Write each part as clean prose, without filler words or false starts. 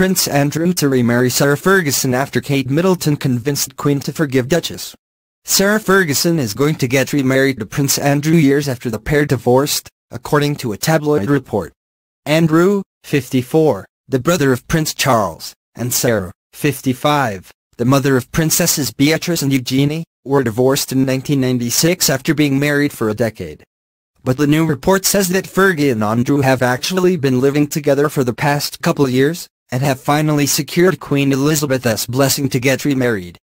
Prince Andrew to remarry Sarah Ferguson after Kate Middleton convinced Queen to forgive Duchess. Sarah Ferguson is going to get remarried to Prince Andrew years after the pair divorced, according to a tabloid report. Andrew, 54, the brother of Prince Charles, and Sarah, 55, the mother of Princesses Beatrice and Eugenie, were divorced in 1996 after being married for a decade. But the new report says that Fergie and Andrew have actually been living together for the past couple years, and have finally secured Queen Elizabeth's blessing to get remarried.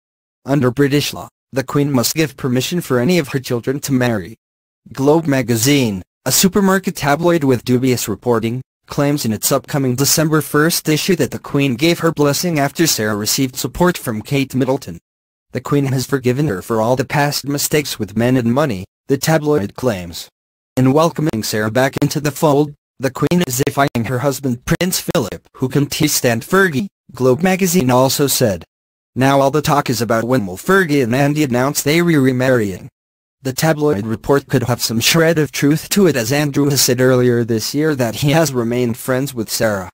Under British law, the Queen must give permission for any of her children to marry. Globe magazine, a supermarket tabloid with dubious reporting, claims in its upcoming December 1st issue that the Queen gave her blessing after Sarah received support from Kate Middleton. The Queen has forgiven her for all the past mistakes with men and money, the tabloid claims. In welcoming Sarah back into the fold, the Queen is defying her husband Prince Philip, who can't stand Fergie, Globe magazine also said. Now all the talk is about when will Fergie and Andy announce they are remarrying. The tabloid report could have some shred of truth to it, as Andrew has said earlier this year that he has remained friends with Sarah.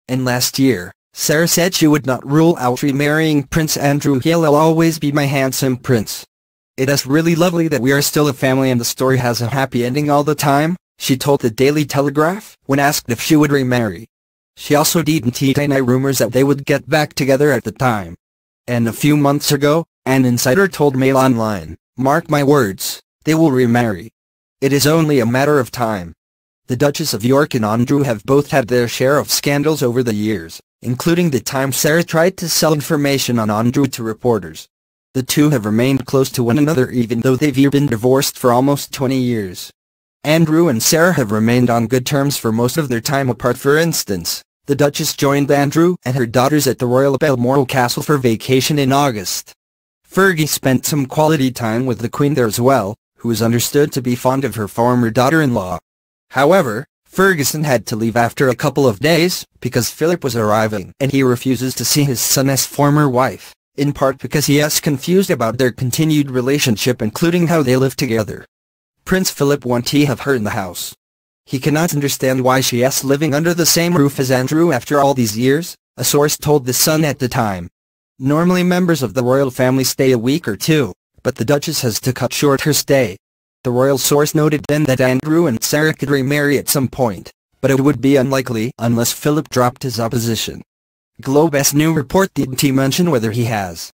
And last year, Sarah said she would not rule out remarrying Prince Andrew. "He'll always be my handsome prince. It is really lovely that we are still a family and the story has a happy ending all the time," she told the Daily Telegraph when asked if she would remarry. She also didn't deny rumors that they would get back together at the time. And a few months ago, an insider told Mail Online, "Mark my words, they will remarry. It is only a matter of time." The Duchess of York and Andrew have both had their share of scandals over the years, including the time Sarah tried to sell information on Andrew to reporters. The two have remained close to one another even though they've been divorced for almost 20 years. Andrew and Sarah have remained on good terms for most of their time apart. For instance, the Duchess joined Andrew and her daughters at the Royal Balmoral Castle for vacation in August. Fergie spent some quality time with the Queen there as well, who is understood to be fond of her former daughter-in-law. However, Ferguson had to leave after a couple of days because Philip was arriving and he refuses to see his son's former wife, in part because he is confused about their continued relationship, including how they live together. Prince Philip won't have her in the house. He cannot understand why she is living under the same roof as Andrew after all these years, a source told The Sun at the time. Normally members of the royal family stay a week or two, but the Duchess has to cut short her stay. The royal source noted then that Andrew and Sarah could remarry at some point, but it would be unlikely unless Philip dropped his opposition. Globe's new report didn't mention whether he has.